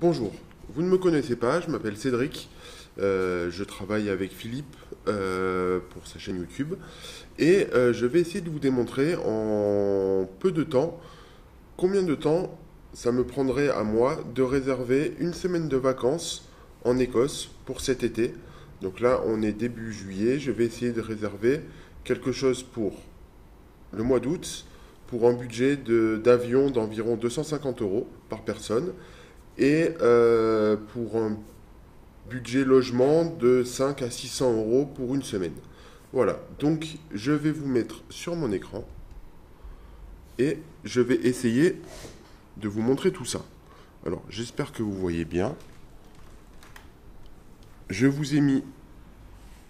Bonjour, vous ne me connaissez pas, je m'appelle Cédric, je travaille avec Philippe pour sa chaîne YouTube et je vais essayer de vous démontrer en peu de temps combien de temps ça me prendrait à moi de réserver une semaine de vacances en Écosse pour cet été. Donc là, on est début juillet, je vais essayer de réserver quelque chose pour le mois d'août pour un budget d'avion d'environ 250 euros par personne et pour un budget logement de 5 à 600 euros pour une semaine. Voilà, donc je vais vous mettre sur mon écran et je vais essayer de vous montrer tout ça. Alors, j'espère que vous voyez bien. Je vous ai mis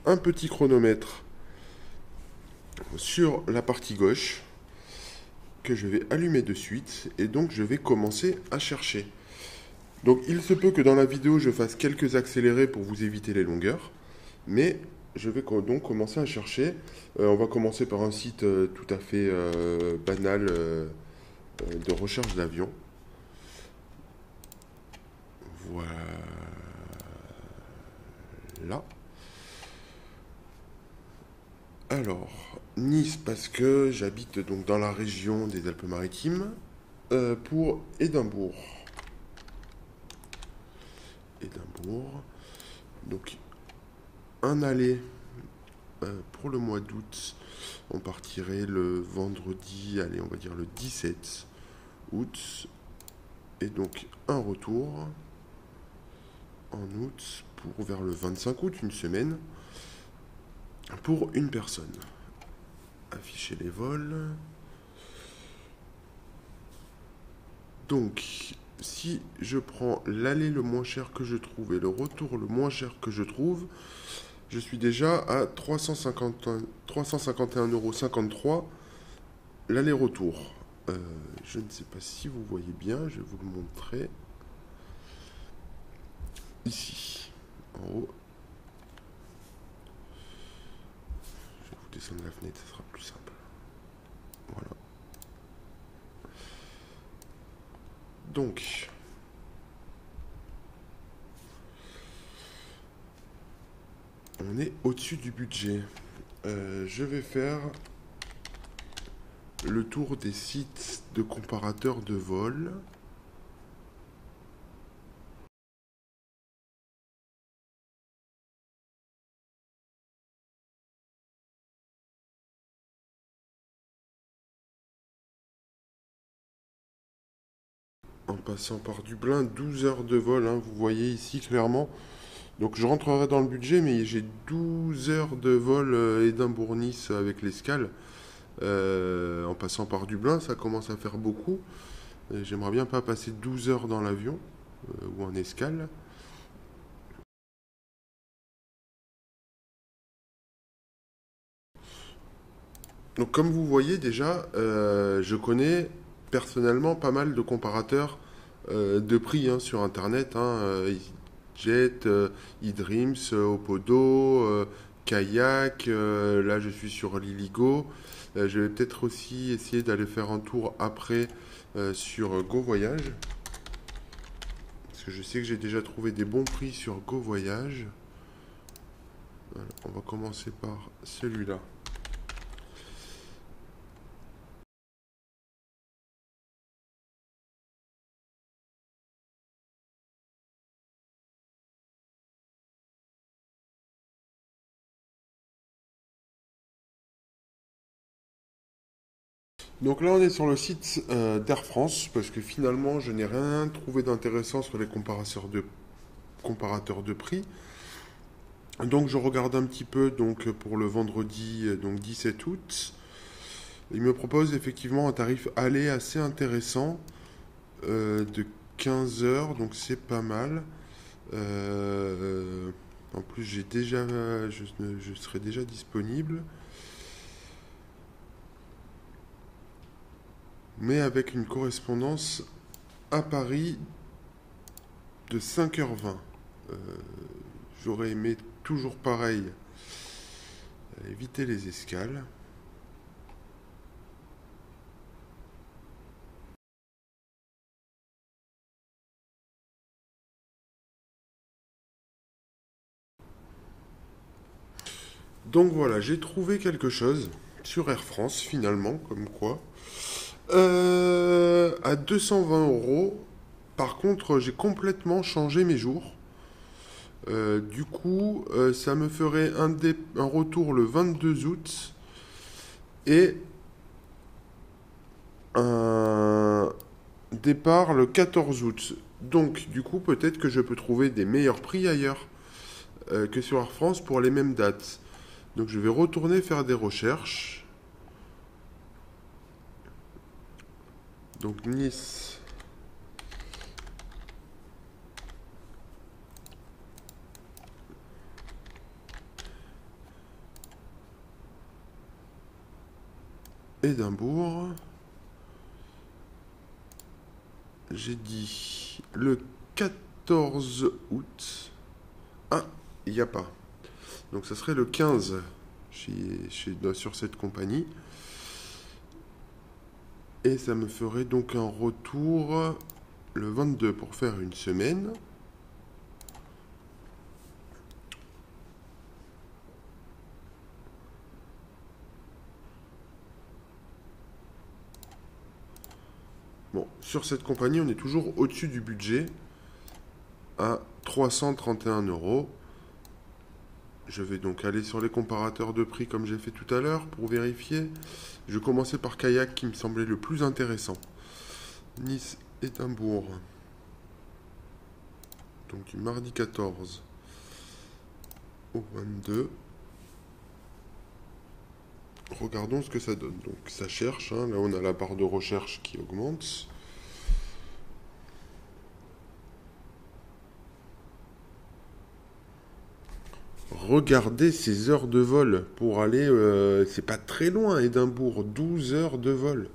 un petit chronomètre sur la partie gauche que je vais allumer de suite et donc je vais commencer à chercher. Donc il se peut que dans la vidéo je fasse quelques accélérés pour vous éviter les longueurs, mais je vais donc commencer à chercher. On va commencer par un site tout à fait banal de recherche d'avion. Voilà. Alors, Nice parce que j'habite donc dans la région des Alpes-Maritimes. Pour Édimbourg. Édimbourg. Donc un aller pour le mois d'août. On partirait le vendredi, allez, on va dire le 17 août. Et donc un retour en août pour vers le 25 août, une semaine, pour une personne. Afficher les vols. Donc, si je prends l'aller le moins cher que je trouve et le retour le moins cher que je trouve, je suis déjà à 351,53 € l'aller-retour. Je ne sais pas si vous voyez bien, je vais vous le montrer. Ici, en haut. Je vais vous descendre la fenêtre, ça sera plus simple. Voilà. Donc, on est au-dessus du budget. Je vais faire le tour des sites de comparateurs de vol. En passant par Dublin, 12 heures de vol, hein, vous voyez ici clairement. Donc je rentrerai dans le budget, mais j'ai 12 heures de vol Édimbourg-Nice avec l'escale. En passant par Dublin, ça commence à faire beaucoup. J'aimerais bien pas passer 12 heures dans l'avion ou en escale. Donc comme vous voyez déjà, je connais personnellement pas mal de comparateurs de prix hein, sur Internet. Jet, eDreams, Opodo, Kayak. Là, je suis sur Liligo. Je vais peut-être aussi essayer d'aller faire un tour après sur Go Voyage. Parce que je sais que j'ai déjà trouvé des bons prix sur Go Voyage. Voilà, on va commencer par celui-là. Donc là, on est sur le site d'Air France, parce que finalement, je n'ai rien trouvé d'intéressant sur les comparateurs de prix. Donc je regarde un petit peu donc, pour le vendredi donc 17 août. Il me propose effectivement un tarif aller assez intéressant de 15 heures, donc c'est pas mal. En plus, je serai déjà disponible, mais avec une correspondance à Paris de 5h20. Euh, J'aurais aimé toujours pareil, éviter les escales. Donc voilà, j'ai trouvé quelque chose sur Air France finalement, comme quoi. À 220 euros. Par contre, j'ai complètement changé mes jours. Du coup, ça me ferait un retour le 22 août et un départ le 14 août. Donc, du coup, peut-être que je peux trouver des meilleurs prix ailleurs que sur Air France pour les mêmes dates. Donc, je vais retourner faire des recherches. Donc, Nice. Édimbourg. J'ai dit le 14 août. Ah, il n'y a pas. Donc ça serait le 15 sur cette compagnie. Et ça me ferait donc un retour le 22 pour faire une semaine. Bon, sur cette compagnie, on est toujours au-dessus du budget à 331 euros. Je vais donc aller sur les comparateurs de prix comme j'ai fait tout à l'heure pour vérifier. Je vais commencer par Kayak qui me semblait le plus intéressant. Nice, Édimbourg. Donc du mardi 14 au 22. Regardons ce que ça donne. Donc ça cherche, hein. Là on a la barre de recherche qui augmente. Regardez ces heures de vol pour aller... c'est pas très loin, Édimbourg, 12 heures de vol.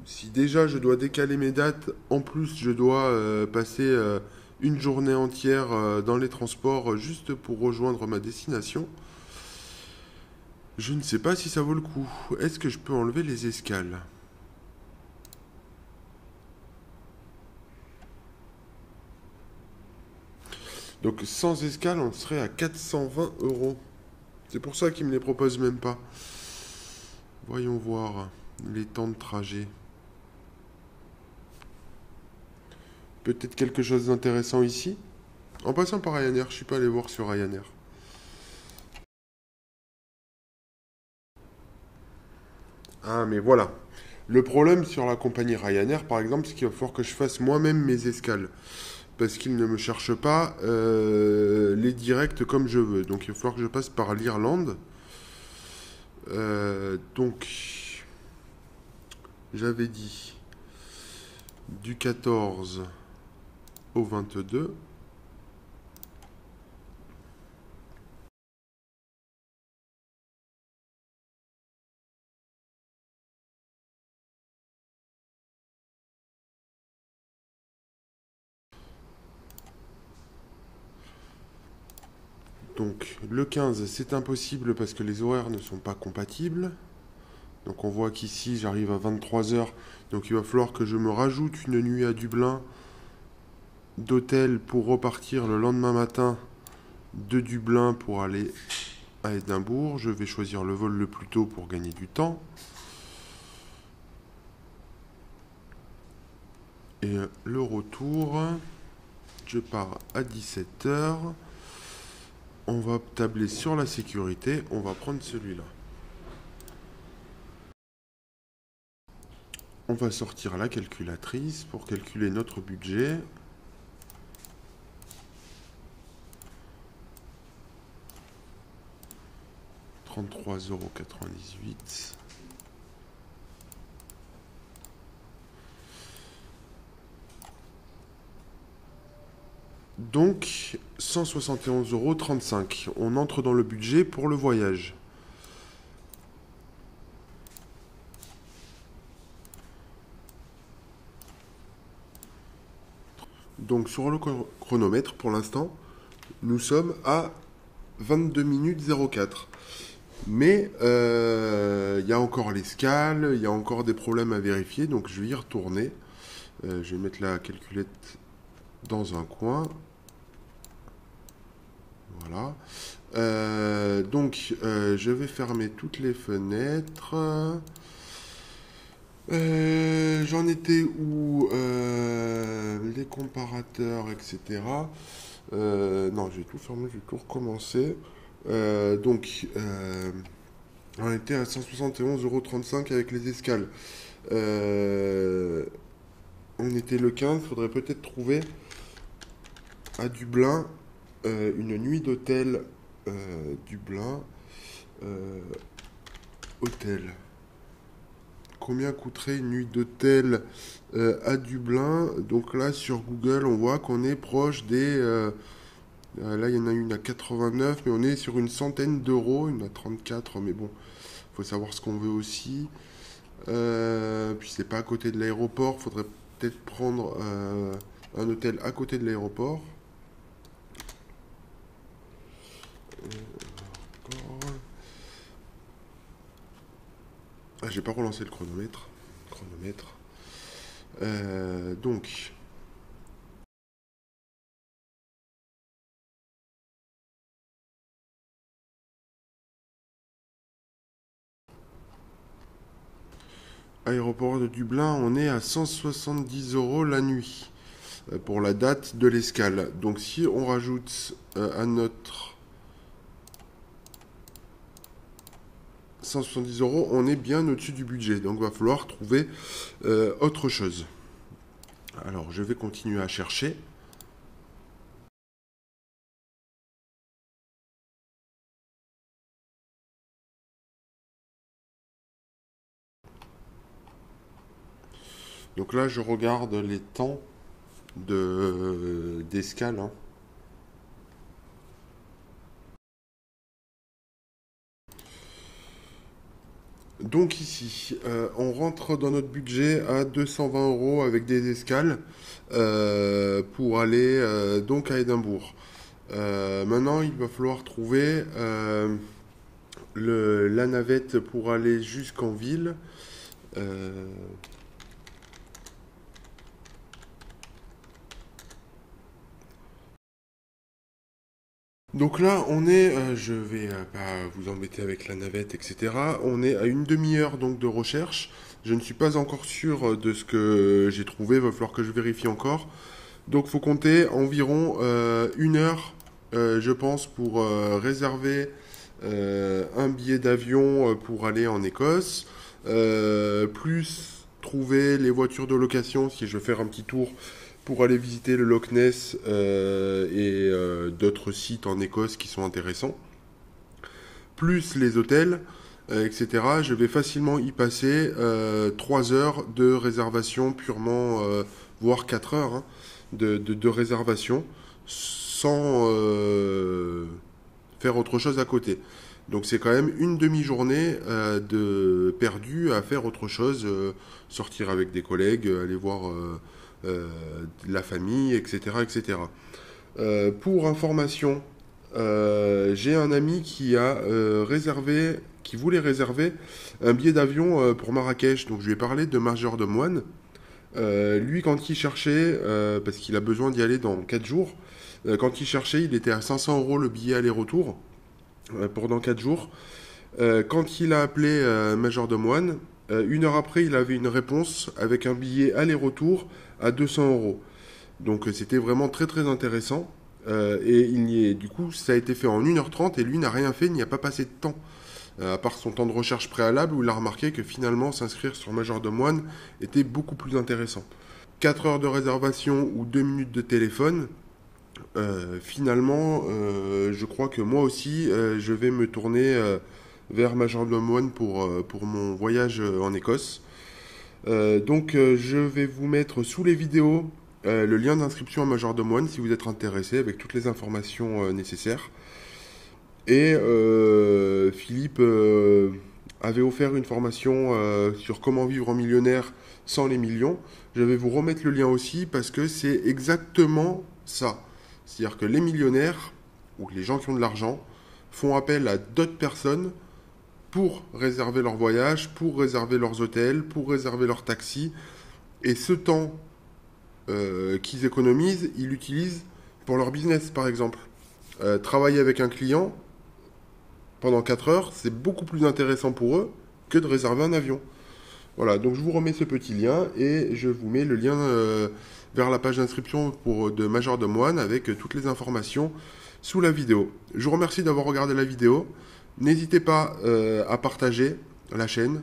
Si déjà je dois décaler mes dates, en plus je dois passer une journée entière dans les transports juste pour rejoindre ma destination, je ne sais pas si ça vaut le coup. Est-ce que je peux enlever les escales? Donc sans escale, on serait à 420 euros. C'est pour ça qu'ils me les proposent même pas. Voyons voir les temps de trajet. Peut-être quelque chose d'intéressant ici. En passant par Ryanair, je suis pas allé voir sur Ryanair. Ah, mais voilà. Le problème sur la compagnie Ryanair, par exemple, c'est qu'il va falloir que je fasse moi-même mes escales. Parce qu'ils ne me cherchent pas les directs comme je veux. Donc il va falloir que je passe par l'Irlande. Donc, j'avais dit du 14 au 22. Donc le 15, c'est impossible parce que les horaires ne sont pas compatibles. Donc on voit qu'ici, j'arrive à 23 heures. Donc il va falloir que je me rajoute une nuit à Dublin d'hôtel pour repartir le lendemain matin de Dublin pour aller à Édimbourg. Je vais choisir le vol le plus tôt pour gagner du temps. Et le retour, je pars à 17 heures. On va tabler sur la sécurité. On va prendre celui-là. On va sortir la calculatrice pour calculer notre budget. €33,98. Donc 171,35 €. On entre dans le budget pour le voyage. Donc sur le chronomètre, pour l'instant, nous sommes à 22 minutes 04. Mais il y a encore l'escale, il y a encore des problèmes à vérifier, donc je vais y retourner. Je vais mettre la calculette dans un coin. Voilà. Donc, je vais fermer toutes les fenêtres. J'en étais où les comparateurs, etc. Non, j'ai tout fermé, j'ai tout recommencé. On était à 171,35 € avec les escales. Euh, on était le 15, faudrait peut-être trouver à Dublin une nuit d'hôtel. Dublin, euh, hôtel. Combien coûterait une nuit d'hôtel à Dublin? Donc là, sur Google, on voit qu'on est proche des... là, il y en a une à 89, mais on est sur une centaine d'euros. Il y en a 34, mais bon, faut savoir ce qu'on veut aussi. Puis c'est pas à côté de l'aéroport. Faudrait peut-être prendre un hôtel à côté de l'aéroport. Ah, j'ai pas relancé le chronomètre. Chronomètre. Donc, aéroport de Dublin, on est à 170 € la nuit pour la date de l'escale. Donc si on rajoute à notre 170 €, on est bien au-dessus du budget. Donc il va falloir trouver autre chose. Alors je vais continuer à chercher. Donc là je regarde les temps d'escale, hein. Donc ici, on rentre dans notre budget à 220 € avec des escales pour aller donc à Édimbourg. Maintenant, il va falloir trouver la navette pour aller jusqu'en ville. Euh, donc là, on est, je vais pas vous embêter avec la navette, etc. On est à une demi-heure donc de recherche. Je ne suis pas encore sûr de ce que j'ai trouvé. Il va falloir que je vérifie encore. Donc, faut compter environ une heure, je pense, pour réserver un billet d'avion pour aller en Écosse, plus trouver les voitures de location si je veux faire un petit tour pour aller visiter le Loch Ness et d'autres sites en Écosse qui sont intéressants, plus les hôtels, etc. Je vais facilement y passer 3 heures de réservation purement, voire 4 heures, hein, de réservation sans faire autre chose à côté. Donc c'est quand même une demi-journée de perdu à faire autre chose, sortir avec des collègues, aller voir euh, la famille, etc., etc. Pour information, j'ai un ami qui a réservé, qui voulait réserver un billet d'avion pour Marrakech. Donc je lui ai parlé de Major de Moine. Lui, quand il cherchait, parce qu'il a besoin d'y aller dans 4 jours, quand il cherchait, il était à 500 € le billet aller-retour pour dans 4 jours. Quand il a appelé Major de Moine, une heure après, il avait une réponse avec un billet aller-retour à 200 €. Donc c'était vraiment très très intéressant. Et du coup, ça a été fait en 1h30 et lui n'a rien fait, il n'y a pas passé de temps. À part son temps de recherche préalable où il a remarqué que finalement s'inscrire sur Major de Moine était beaucoup plus intéressant. 4 heures de réservation ou 2 minutes de téléphone, finalement, je crois que moi aussi, je vais me tourner vers Major de Moine pour mon voyage en Écosse. Je vais vous mettre sous les vidéos le lien d'inscription à Major de Moine si vous êtes intéressé avec toutes les informations nécessaires. Et Philippe avait offert une formation sur comment vivre en millionnaire sans les millions. Je vais vous remettre le lien aussi parce que c'est exactement ça. C'est-à-dire que les millionnaires, ou les gens qui ont de l'argent, font appel à d'autres personnes pour réserver leur voyage, pour réserver leurs hôtels, pour réserver leurs taxis. Et ce temps qu'ils économisent, ils l'utilisent pour leur business, par exemple. Travailler avec un client pendant 4 heures, c'est beaucoup plus intéressant pour eux que de réserver un avion. Voilà, donc je vous remets ce petit lien et je vous mets le lien vers la page d'inscription de Majordome One avec toutes les informations sous la vidéo. Je vous remercie d'avoir regardé la vidéo. N'hésitez pas à partager la chaîne,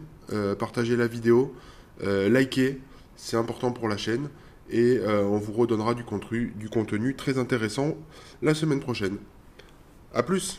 partager la vidéo, liker, c'est important pour la chaîne. Et on vous redonnera du contenu très intéressant la semaine prochaine. A plus!